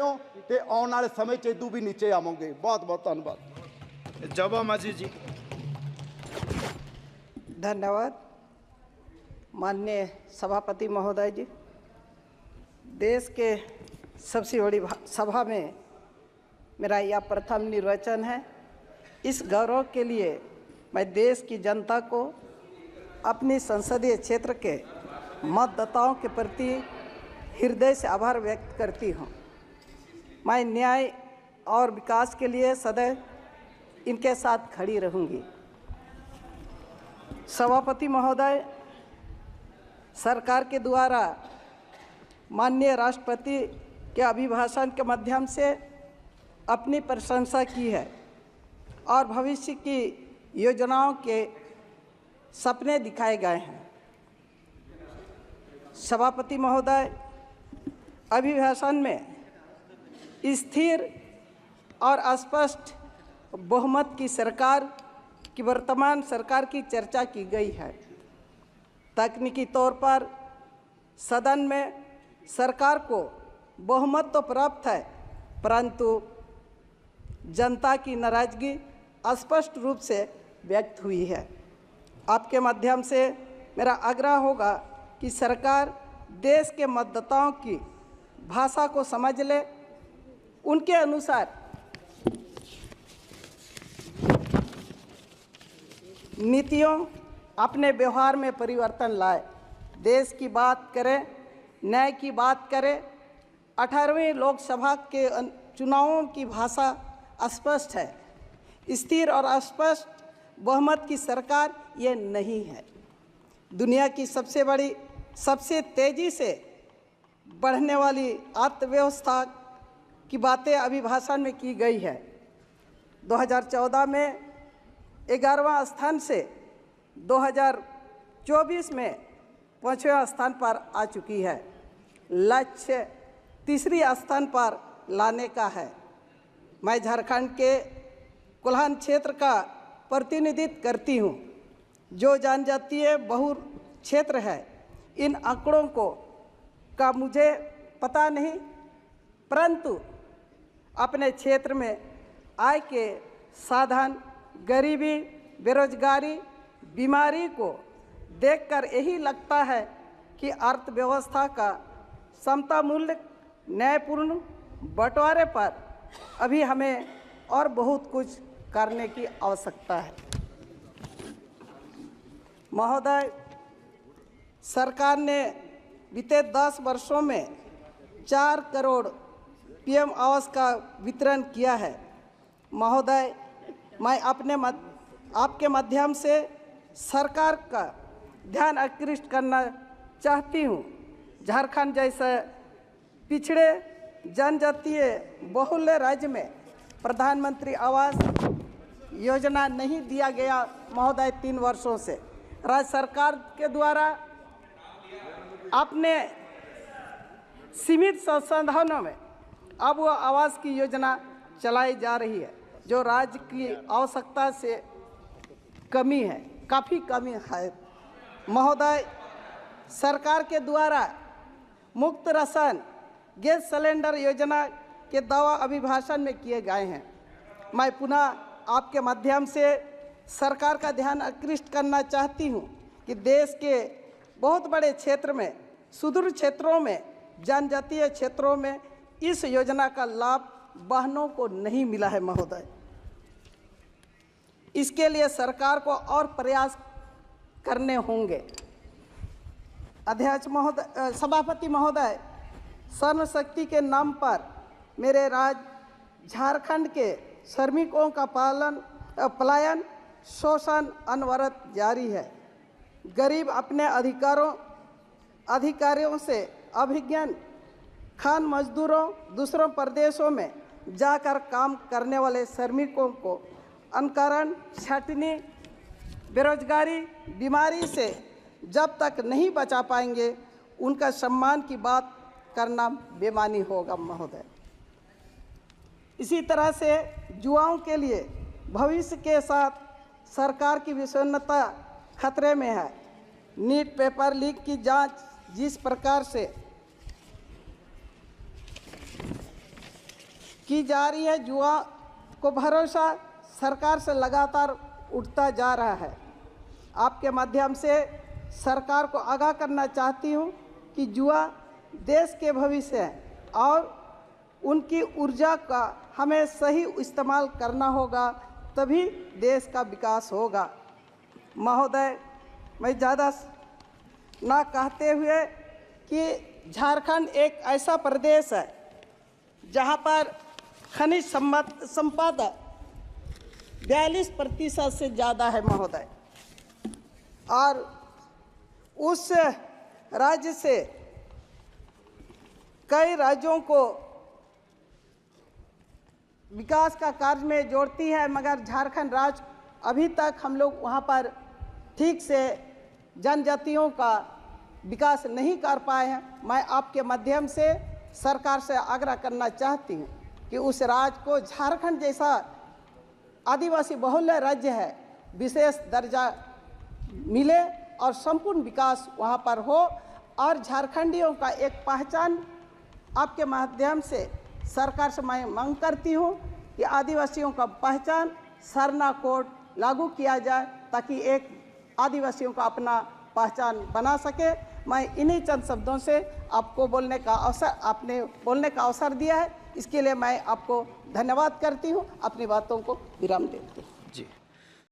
ਹੋ ਤੇ ਆਉਣ ਵਾਲੇ ਸਮੇਂ 'ਚ ਇਦੋਂ ਵੀ ਨੀਚੇ ਆਵਾਂਗੇ। ਬਹੁਤ ਬਹੁਤ ਧੰਨਵਾਦ। जबा माझी जी। धन्यवाद माननीय सभापति महोदय जी। देश के सबसे बड़ी सभा में मेरा यह प्रथम निर्वचन है। इस गौरव के लिए मैं देश की जनता को अपनी संसदीय क्षेत्र के मतदाताओं के प्रति हृदय से आभार व्यक्त करती हूँ। मैं न्याय और विकास के लिए सदैव इनके साथ खड़ी रहूँगी। सभापति महोदय, सरकार के द्वारा माननीय राष्ट्रपति के अभिभाषण के माध्यम से अपनी प्रशंसा की है और भविष्य की योजनाओं के सपने दिखाए गए हैं। सभापति महोदय, अभिभाषण में स्थिर और स्पष्ट बहुमत की सरकार की वर्तमान सरकार की चर्चा की गई है। तकनीकी तौर पर सदन में सरकार को बहुमत तो प्राप्त है, परंतु जनता की नाराजगी स्पष्ट रूप से व्यक्त हुई है। आपके माध्यम से मेरा आग्रह होगा कि सरकार देश के मतदाताओं की भाषा को समझ ले, उनके अनुसार नीतियों अपने व्यवहार में परिवर्तन लाए, देश की बात करें, न्याय की बात करें। 18वीं लोकसभा के चुनावों की भाषा स्पष्ट है। स्थिर और स्पष्ट बहुमत की सरकार ये नहीं है। दुनिया की सबसे बड़ी, सबसे तेज़ी से बढ़ने वाली अर्थव्यवस्था की बातें अभिभाषण में की गई है। 2014 में 11वां स्थान से 2024 में 5वें स्थान पर आ चुकी है। लक्ष्य तीसरी स्थान पर लाने का है। मैं झारखंड के कोल्हान क्षेत्र का प्रतिनिधित्व करती हूँ, जो जनजातीय बहुल क्षेत्र है। इन आंकड़ों का मुझे पता नहीं, परंतु अपने क्षेत्र में आय के साधन, गरीबी, बेरोजगारी, बीमारी को देखकर यही लगता है कि अर्थव्यवस्था का समता मूल्य न्यायपूर्ण बंटवारे पर अभी हमें और बहुत कुछ करने की आवश्यकता है। महोदय, सरकार ने बीते 10 वर्षों में 4 करोड़ पीएम आवास का वितरण किया है। महोदय, मैं आपके माध्यम से सरकार का ध्यान आकृष्ट करना चाहती हूँ। झारखंड जैसे पिछड़े जनजातीय बहुल राज्य में प्रधानमंत्री आवास योजना नहीं दिया गया महोदय। 3 वर्षों से राज्य सरकार के द्वारा अपने सीमित संसाधनों में अब वो आवास की योजना चलाई जा रही है, जो राज्य की आवश्यकता से कमी है, काफ़ी कमी है। महोदय, सरकार के द्वारा मुफ्त राशन गैस सिलेंडर योजना के दावा अभिभाषण में किए गए हैं। मैं पुनः आपके माध्यम से सरकार का ध्यान आकृष्ट करना चाहती हूँ कि देश के बहुत बड़े क्षेत्र में, सुदूर क्षेत्रों में, जनजातीय क्षेत्रों में इस योजना का लाभ बहनों को नहीं मिला है महोदय। इसके लिए सरकार को और प्रयास करने होंगे। अध्यक्ष महोदय, सभापति महोदय, श्रम शक्ति के नाम पर मेरे राज्य झारखंड के श्रमिकों का पलायन, शोषण अनवरत जारी है। गरीब अपने अधिकारियों से अभिज्ञान खान मजदूरों, दूसरों प्रदेशों में जाकर काम करने वाले श्रमिकों को अनकरण, छटनी, बेरोजगारी, बीमारी से जब तक नहीं बचा पाएंगे, उनका सम्मान की बात करना बेमानी होगा महोदय। इसी तरह से युवाओं के लिए भविष्य के साथ सरकार की विसन्नता खतरे में है। नीट पेपर लीक की जांच जिस प्रकार से की जा रही है, जुआ को भरोसा सरकार से लगातार उठता जा रहा है। आपके माध्यम से सरकार को आगाह करना चाहती हूँ कि जुआ देश के भविष्य है और उनकी ऊर्जा का हमें सही इस्तेमाल करना होगा, तभी देश का विकास होगा। महोदय, मैं ज़्यादा ना कहते हुए कि झारखंड एक ऐसा प्रदेश है जहाँ पर खनिज संपदा 42% से ज़्यादा है महोदय, और उस राज्य से कई राज्यों को विकास का कार्य में जोड़ती है, मगर झारखंड राज्य अभी तक हम लोग वहाँ पर ठीक से जनजातियों का विकास नहीं कर पाए हैं। मैं आपके माध्यम से सरकार से आग्रह करना चाहती हूँ कि उस राज्य को झारखंड जैसा आदिवासी बहुल राज्य है विशेष दर्जा मिले और संपूर्ण विकास वहाँ पर हो, और झारखंडियों का एक पहचान आपके माध्यम से सरकार से मैं मांग करती हूँ कि आदिवासियों का पहचान सरना कोड लागू किया जाए ताकि एक आदिवासियों का अपना पहचान बना सके। मैं इन्हीं चंद शब्दों से आपको आपने बोलने का अवसर दिया है, इसके लिए मैं आपको धन्यवाद करती हूँ। अपनी बातों को विराम देती हूँ। जी।